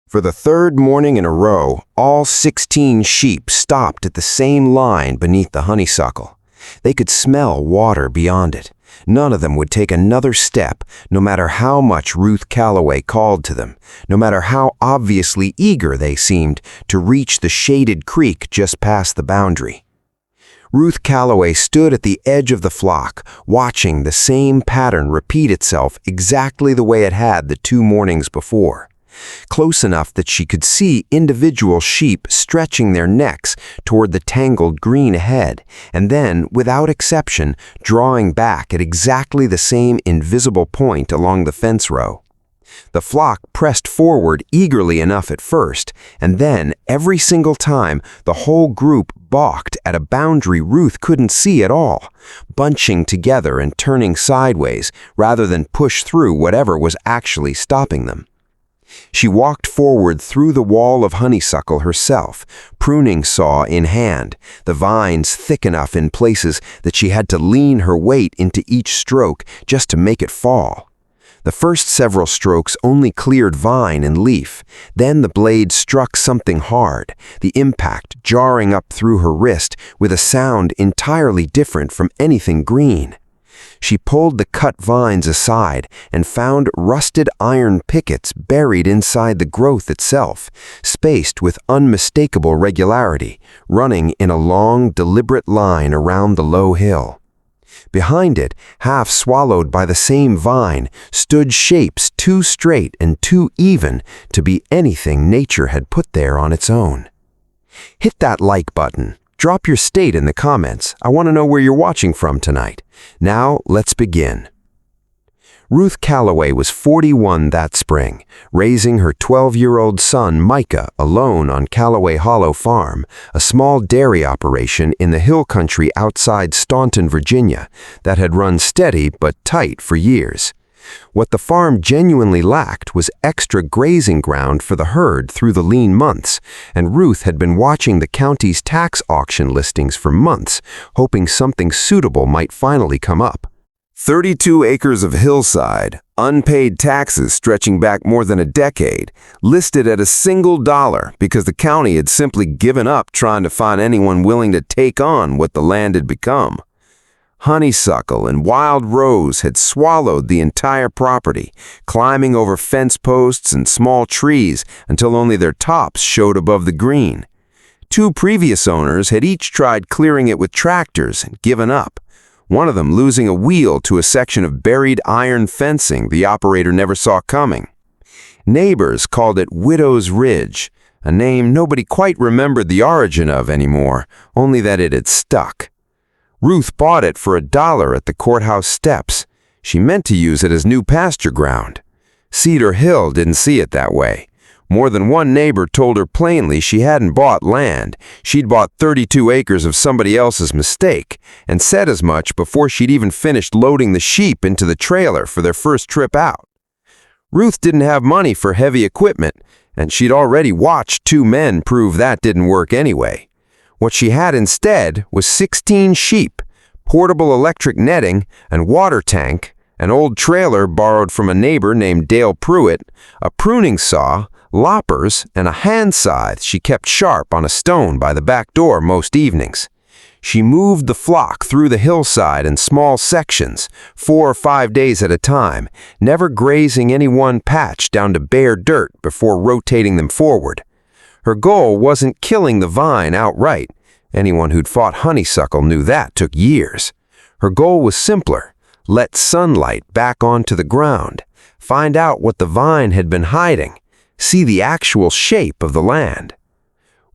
For the third morning in a row, all 16 sheep stopped at the same line beneath the honeysuckle. They could smell water beyond it. None of them would take another step, no matter how much Ruth Calloway called to them, no matter how obviously eager they seemed to reach the shaded creek just past the boundary. Ruth Calloway stood at the edge of the flock, watching the same pattern repeat itself exactly the way it had the 2 mornings before. Close enough that she could see individual sheep stretching their necks toward the tangled green ahead, and then, without exception, drawing back at exactly the same invisible point along the fence row. The flock pressed forward eagerly enough at first, and then, every single time, the whole group balked at a boundary Ruth couldn't see at all, bunching together and turning sideways rather than push through whatever was actually stopping them. She walked forward through the wall of honeysuckle herself, pruning saw in hand, the vines thick enough in places that she had to lean her weight into each stroke just to make it fall. The first several strokes only cleared vine and leaf. Then the blade struck something hard, the impact jarring up through her wrist with a sound entirely different from anything green. She pulled the cut vines aside and found rusted iron pickets buried inside the growth itself, spaced with unmistakable regularity, running in a long, deliberate line around the low hill. Behind it, half swallowed by the same vine, stood shapes too straight and too even to be anything nature had put there on its own. Hit that like button. Drop your state in the comments. I want to know where you're watching from tonight. Now, let's begin. Ruth Calloway was 41 that spring, raising her 12-year-old son Micah alone on Calloway Hollow Farm, a small dairy operation in the hill country outside Staunton, Virginia, that had run steady but tight for years. What the farm genuinely lacked was extra grazing ground for the herd through the lean months, and Ruth had been watching the county's tax auction listings for months, hoping something suitable might finally come up. 32 acres of hillside, unpaid taxes stretching back more than a decade, listed at $1 because the county had simply given up trying to find anyone willing to take on what the land had become. Honeysuckle and wild rose had swallowed the entire property, climbing over fence posts and small trees until only their tops showed above the green. 2 previous owners had each tried clearing it with tractors and given up, one of them losing a wheel to a section of buried iron fencing the operator never saw coming. Neighbors called it Widow's Ridge, a name nobody quite remembered the origin of anymore, only that it had stuck. Ruth bought it for $1 at the courthouse steps. She meant to use it as new pasture ground. Cedar Hill didn't see it that way. More than one neighbor told her plainly she hadn't bought land. She'd bought 32 acres of somebody else's mistake, and said as much before she'd even finished loading the sheep into the trailer for their first trip out. Ruth didn't have money for heavy equipment, and she'd already watched 2 men prove that didn't work anyway. What she had instead was 16 sheep, portable electric netting, and water tank, an old trailer borrowed from a neighbor named Dale Pruitt, a pruning saw, loppers, and a hand scythe she kept sharp on a stone by the back door most evenings. She moved the flock through the hillside in small sections, 4 or 5 days at a time, never grazing any one patch down to bare dirt before rotating them forward. Her goal wasn't killing the vine outright. Anyone who'd fought honeysuckle knew that took years. Her goal was simpler: let sunlight back onto the ground, find out what the vine had been hiding, see the actual shape of the land.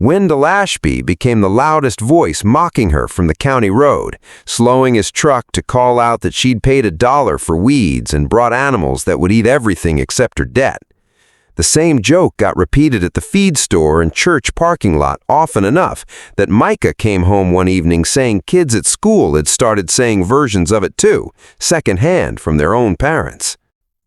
Wendell Ashby became the loudest voice mocking her from the county road, slowing his truck to call out that she'd paid $1 for weeds and brought animals that would eat everything except her debt. The same joke got repeated at the feed store and church parking lot often enough that Micah came home one evening saying kids at school had started saying versions of it too, secondhand from their own parents.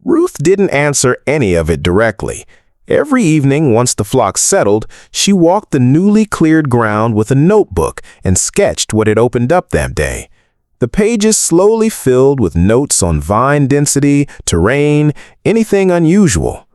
Ruth didn't answer any of it directly. Every evening, once the flock settled, she walked the newly cleared ground with a notebook and sketched what had opened up that day. The pages slowly filled with notes on vine density, terrain, anything unusual.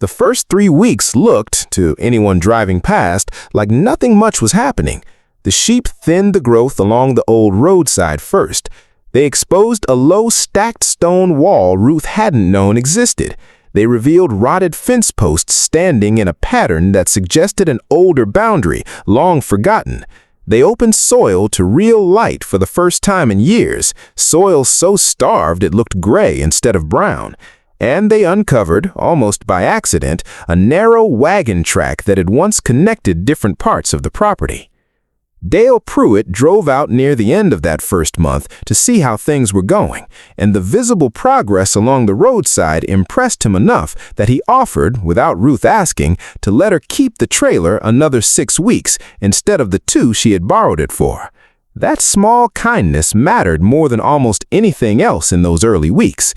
The first 3 weeks looked, to anyone driving past, like nothing much was happening. The sheep thinned the growth along the old roadside first. They exposed a low stacked stone wall Ruth hadn't known existed. They revealed rotted fence posts standing in a pattern that suggested an older boundary, long forgotten. They opened soil to real light for the first time in years, soil so starved it looked gray instead of brown. And they uncovered, almost by accident, a narrow wagon track that had once connected different parts of the property. Dale Pruitt drove out near the end of that first month to see how things were going, and the visible progress along the roadside impressed him enough that he offered, without Ruth asking, to let her keep the trailer another 6 weeks instead of the 2 she had borrowed it for. That small kindness mattered more than almost anything else in those early weeks.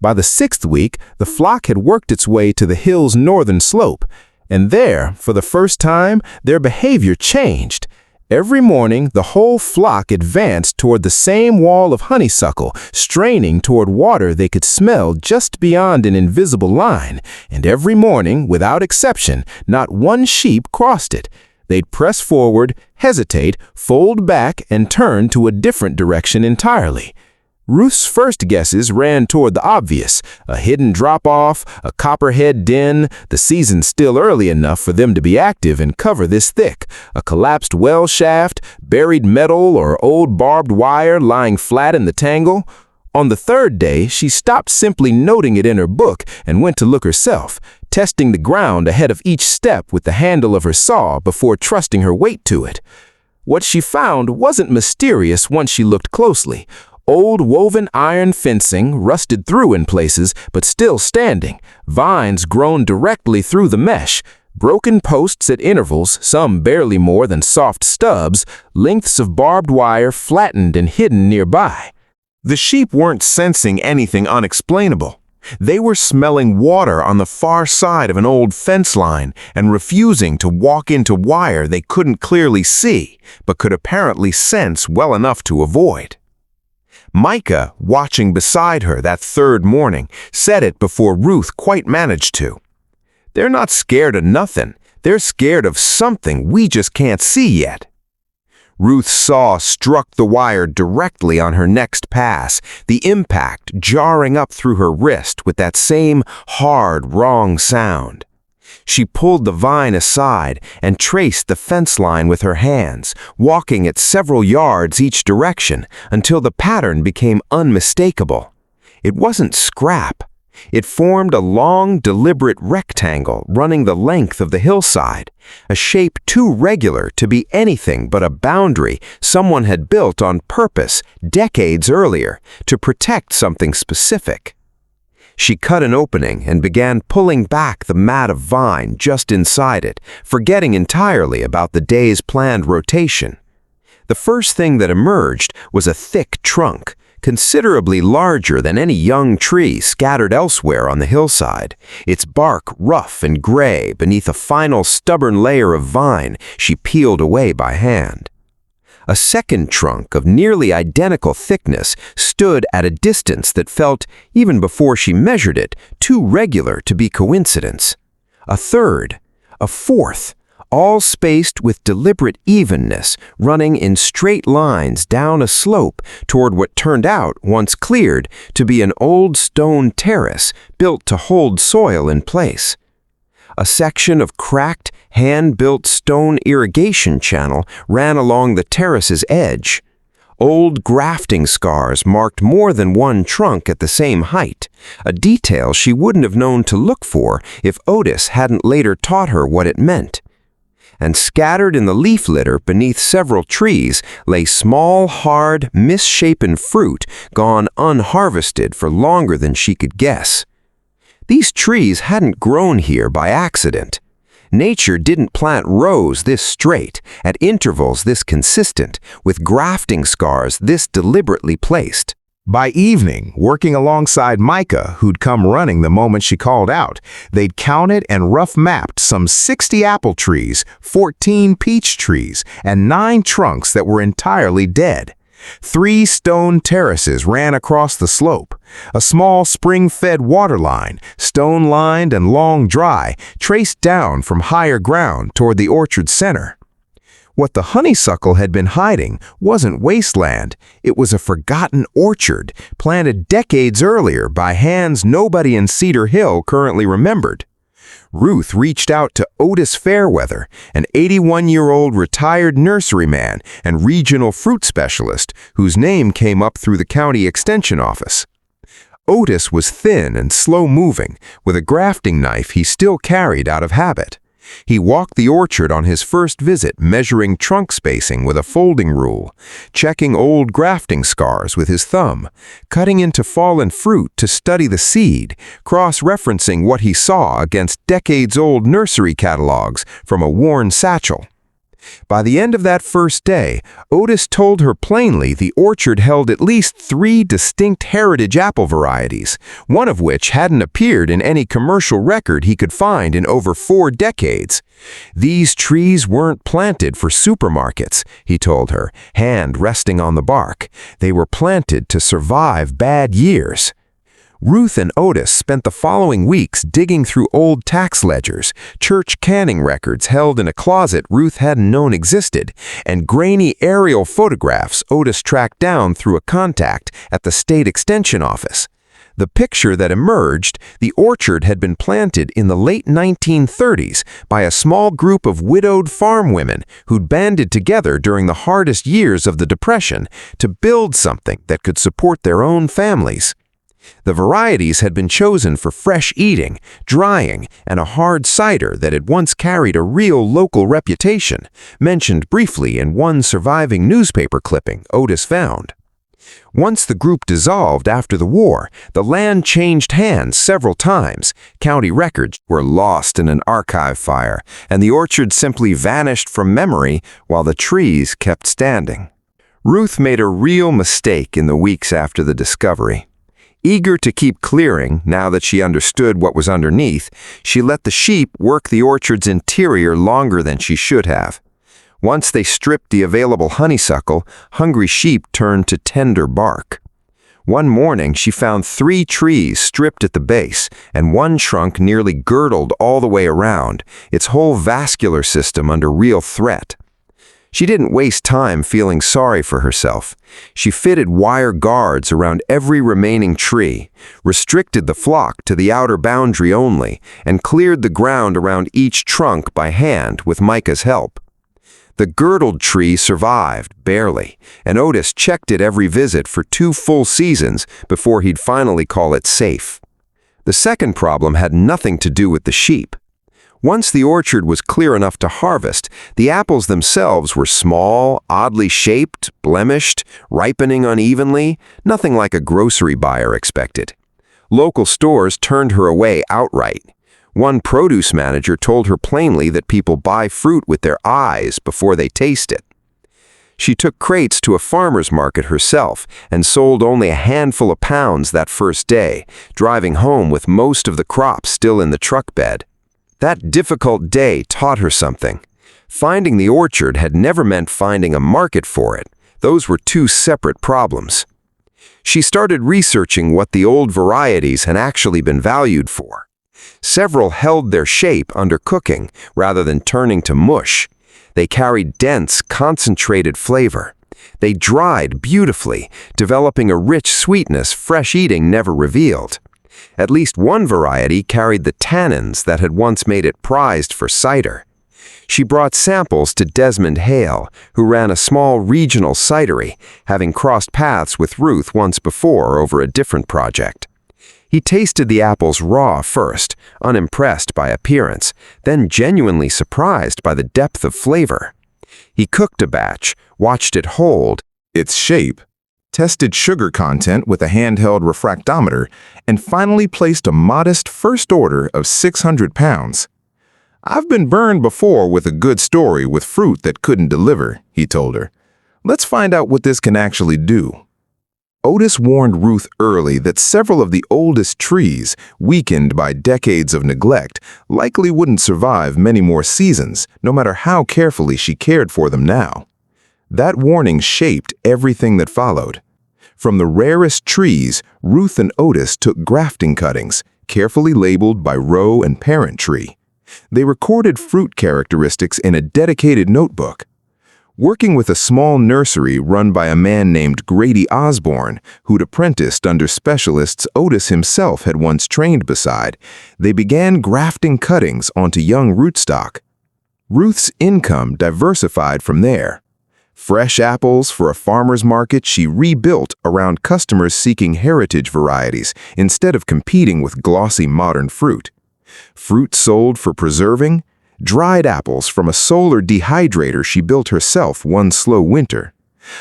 By the 6th week, the flock had worked its way to the hill's northern slope, and there, for the first time, their behavior changed. Every morning, the whole flock advanced toward the same wall of honeysuckle, straining toward water they could smell just beyond an invisible line, and every morning, without exception, not one sheep crossed it. They'd press forward, hesitate, fold back, and turn to a different direction entirely. Ruth's first guesses ran toward the obvious, a hidden drop-off, a copperhead den, the season still early enough for them to be active and cover this thick, a collapsed well shaft, buried metal, or old barbed wire lying flat in the tangle. On the 3rd day, she stopped simply noting it in her book and went to look herself, testing the ground ahead of each step with the handle of her saw before trusting her weight to it. What she found wasn't mysterious once she looked closely. Old woven iron fencing, rusted through in places, but still standing, vines grown directly through the mesh, broken posts at intervals, some barely more than soft stubs, lengths of barbed wire flattened and hidden nearby. The sheep weren't sensing anything unexplainable. They were smelling water on the far side of an old fence line and refusing to walk into wire they couldn't clearly see, but could apparently sense well enough to avoid. Micah, watching beside her that 3rd morning, said it before Ruth quite managed to. "They're not scared of nothing. They're scared of something we just can't see yet." Ruth's saw struck the wire directly on her next pass, the impact jarring up through her wrist with that same hard, wrong sound. She pulled the vine aside and traced the fence line with her hands, walking it several yards each direction until the pattern became unmistakable. It wasn't scrap. It formed a long, deliberate rectangle running the length of the hillside, a shape too regular to be anything but a boundary someone had built on purpose decades earlier to protect something specific. She cut an opening and began pulling back the mat of vine just inside it, forgetting entirely about the day's planned rotation. The first thing that emerged was a thick trunk, considerably larger than any young tree scattered elsewhere on the hillside, its bark rough and gray beneath a final stubborn layer of vine she peeled away by hand. A second trunk of nearly identical thickness stood at a distance that felt, even before she measured it, too regular to be coincidence. A third, a fourth, all spaced with deliberate evenness, running in straight lines down a slope toward what turned out, once cleared, to be an old stone terrace built to hold soil in place. A section of cracked, hand-built stone irrigation channel ran along the terrace's edge. Old grafting scars marked more than one trunk at the same height, a detail she wouldn't have known to look for if Otis hadn't later taught her what it meant. And scattered in the leaf litter beneath several trees lay small, hard, misshapen fruit gone unharvested for longer than she could guess. These trees hadn't grown here by accident. Nature didn't plant rows this straight, at intervals this consistent, with grafting scars this deliberately placed. By evening, working alongside Micah, who'd come running the moment she called out, they'd counted and rough-mapped some 60 apple trees, 14 peach trees, and 9 trunks that were entirely dead. 3 stone terraces ran across the slope. A small spring-fed water line, stone-lined and long dry, traced down from higher ground toward the orchard's center. What the honeysuckle had been hiding wasn't wasteland. It was a forgotten orchard, planted decades earlier by hands nobody in Cedar Hill currently remembered. Ruth reached out to Otis Fairweather, an 81-year-old retired nurseryman and regional fruit specialist whose name came up through the county extension office. Otis was thin and slow-moving, with a grafting knife he still carried out of habit. He walked the orchard on his first visit, measuring trunk spacing with a folding rule, checking old grafting scars with his thumb, cutting into fallen fruit to study the seed, cross-referencing what he saw against decades-old nursery catalogs from a worn satchel. By the end of that first day, Otis told her plainly the orchard held at least 3 distinct heritage apple varieties, one of which hadn't appeared in any commercial record he could find in over 4 decades. These trees weren't planted for supermarkets, he told her, hand resting on the bark. They were planted to survive bad years. Ruth and Otis spent the following weeks digging through old tax ledgers, church canning records held in a closet Ruth hadn't known existed, and grainy aerial photographs Otis tracked down through a contact at the state extension office. The picture that emerged, the orchard had been planted in the late 1930s by a small group of widowed farm women who'd banded together during the hardest years of the Depression to build something that could support their own families. The varieties had been chosen for fresh eating, drying, and a hard cider that had once carried a real local reputation, mentioned briefly in one surviving newspaper clipping Otis found. Once the group dissolved after the war, the land changed hands several times, county records were lost in an archive fire, and the orchard simply vanished from memory while the trees kept standing. Ruth made a real mistake in the weeks after the discovery. Eager to keep clearing, now that she understood what was underneath, she let the sheep work the orchard's interior longer than she should have. Once they stripped the available honeysuckle, hungry sheep turned to tender bark. One morning, she found 3 trees stripped at the base, and one trunk nearly girdled all the way around, its whole vascular system under real threat. She didn't waste time feeling sorry for herself. She fitted wire guards around every remaining tree, restricted the flock to the outer boundary only, and cleared the ground around each trunk by hand with Micah's help. The girdled tree survived, barely, and Otis checked it every visit for 2 full seasons before he'd finally call it safe. The second problem had nothing to do with the sheep. Once the orchard was clear enough to harvest, the apples themselves were small, oddly shaped, blemished, ripening unevenly, nothing like a grocery buyer expected. Local stores turned her away outright. One produce manager told her plainly that people buy fruit with their eyes before they taste it. She took crates to a farmer's market herself and sold only a handful of pounds that first day, driving home with most of the crop still in the truck bed. That difficult day taught her something. Finding the orchard had never meant finding a market for it. Those were 2 separate problems. She started researching what the old varieties had actually been valued for. Several held their shape under cooking rather than turning to mush. They carried dense, concentrated flavor. They dried beautifully, developing a rich sweetness fresh eating never revealed. At least one variety carried the tannins that had once made it prized for cider. She brought samples to Desmond Hale, who ran a small regional cidery, having crossed paths with Ruth once before over a different project. He tasted the apples raw first, unimpressed by appearance, then genuinely surprised by the depth of flavor. He cooked a batch, watched it hold its shape, tested sugar content with a handheld refractometer, and finally placed a modest first order of 600 pounds. "I've been burned before with a good story with fruit that couldn't deliver," he told her. "Let's find out what this can actually do." Otis warned Ruth early that several of the oldest trees, weakened by decades of neglect, likely wouldn't survive many more seasons, no matter how carefully she cared for them now. That warning shaped everything that followed. From the rarest trees, Ruth and Otis took grafting cuttings, carefully labeled by row and parent tree. They recorded fruit characteristics in a dedicated notebook. Working with a small nursery run by a man named Grady Osborne, who'd apprenticed under specialists Otis himself had once trained beside, they began grafting cuttings onto young rootstock. Ruth's income diversified from there. Fresh apples for a farmer's market she rebuilt around customers seeking heritage varieties instead of competing with glossy modern fruit. Fruit sold for preserving, dried apples from a solar dehydrator she built herself one slow winter,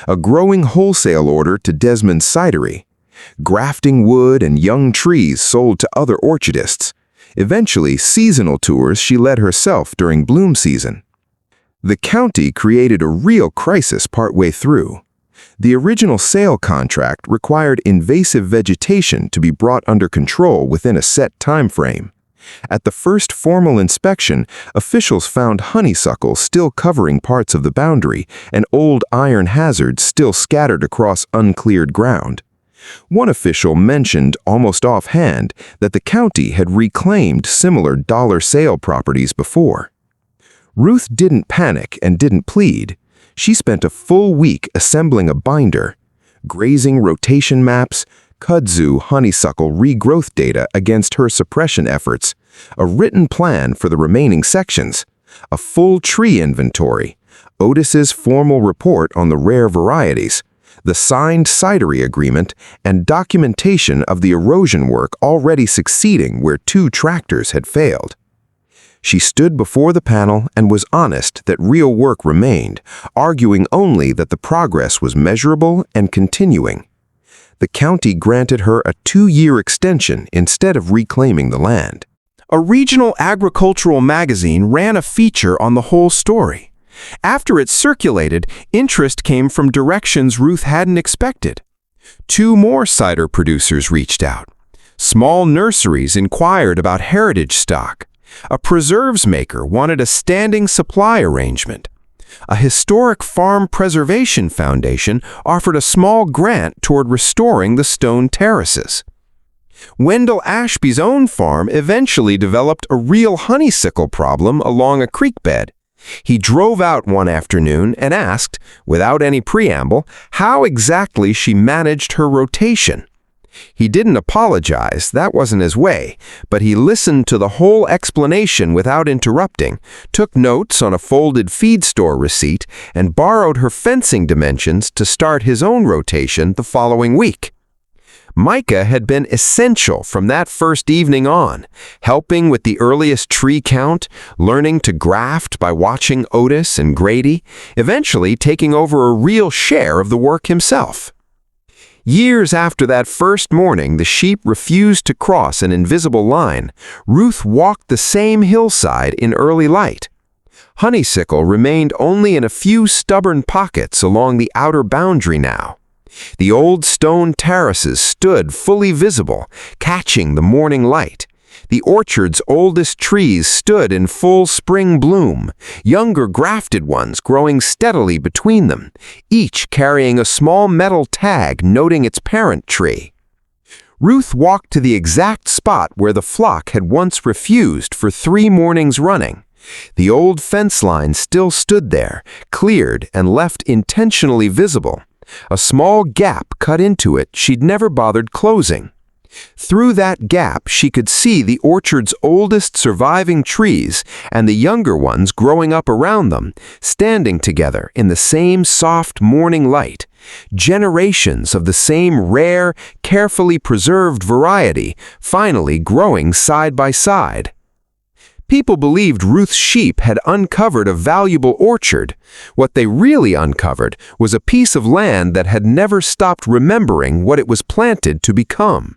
a growing wholesale order to Desmond's cidery, grafting wood and young trees sold to other orchardists, eventually seasonal tours she led herself during bloom season. The county created a real crisis partway through. The original sale contract required invasive vegetation to be brought under control within a set time frame. At the first formal inspection, officials found honeysuckle still covering parts of the boundary and old iron hazards still scattered across uncleared ground. One official mentioned, almost offhand, that the county had reclaimed similar dollar sale properties before. Ruth didn't panic and didn't plead. She spent a full week assembling a binder, grazing rotation maps, kudzu honeysuckle regrowth data against her suppression efforts, a written plan for the remaining sections, a full tree inventory, Otis's formal report on the rare varieties, the signed cidery agreement, and documentation of the erosion work already succeeding where 2 tractors had failed. She stood before the panel and was honest that real work remained, arguing only that the progress was measurable and continuing. The county granted her a 2-year extension instead of reclaiming the land. A regional agricultural magazine ran a feature on the whole story. After it circulated, interest came from directions Ruth hadn't expected. 2 more cider producers reached out. Small nurseries inquired about heritage stock. A preserves maker wanted a standing supply arrangement. A historic farm preservation foundation offered a small grant toward restoring the stone terraces. Wendell Ashby's own farm eventually developed a real honeysuckle problem along a creek bed. He drove out one afternoon and asked, without any preamble, how exactly she managed her rotation. He didn't apologize, that wasn't his way, but he listened to the whole explanation without interrupting, took notes on a folded feed store receipt, and borrowed her fencing dimensions to start his own rotation the following week. Micah had been essential from that first evening on, helping with the earliest tree count, learning to graft by watching Otis and Grady, eventually taking over a real share of the work himself. Years after that first morning the sheep refused to cross an invisible line, Ruth walked the same hillside in early light. Honeysuckle remained only in a few stubborn pockets along the outer boundary now. The old stone terraces stood fully visible, catching the morning light. The orchard's oldest trees stood in full spring bloom, younger grafted ones growing steadily between them, each carrying a small metal tag noting its parent tree. Ruth walked to the exact spot where the flock had once refused for 3 mornings running. The old fence line still stood there, cleared and left intentionally visible. A small gap cut into it she'd never bothered closing. Through that gap, she could see the orchard's oldest surviving trees and the younger ones growing up around them, standing together in the same soft morning light. Generations of the same rare, carefully preserved variety, finally growing side by side. People believed Ruth's sheep had uncovered a valuable orchard. What they really uncovered was a piece of land that had never stopped remembering what it was planted to become.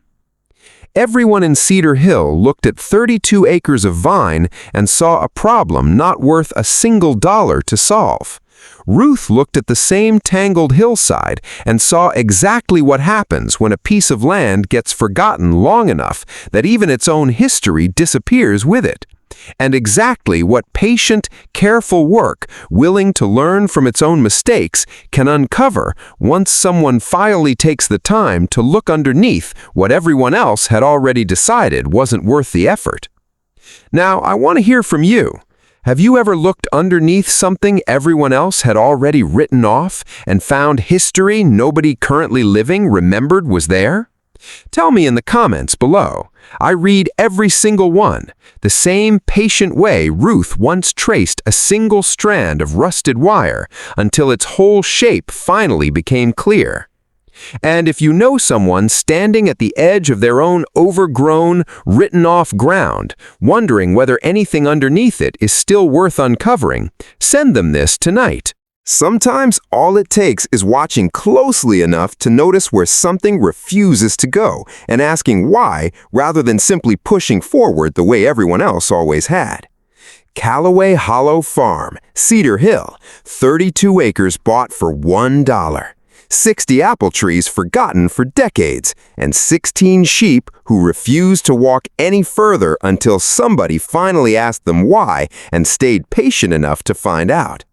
Everyone in Cedar Hill looked at 32 acres of vine and saw a problem not worth a single dollar to solve. Ruth looked at the same tangled hillside and saw exactly what happens when a piece of land gets forgotten long enough that even its own history disappears with it. And exactly what patient, careful work, willing to learn from its own mistakes, can uncover once someone finally takes the time to look underneath what everyone else had already decided wasn't worth the effort. Now, I want to hear from you. Have you ever looked underneath something everyone else had already written off and found history nobody currently living remembered was there? Tell me in the comments below. I read every single one, the same patient way Ruth once traced a single strand of rusted wire until its whole shape finally became clear. And if you know someone standing at the edge of their own overgrown, written-off ground, wondering whether anything underneath it is still worth uncovering, send them this tonight. Sometimes all it takes is watching closely enough to notice where something refuses to go and asking why rather than simply pushing forward the way everyone else always had. Callaway Hollow Farm, Cedar Hill, 32 acres bought for $1. 60 apple trees forgotten for decades, and 16 sheep who refused to walk any further until somebody finally asked them why and stayed patient enough to find out.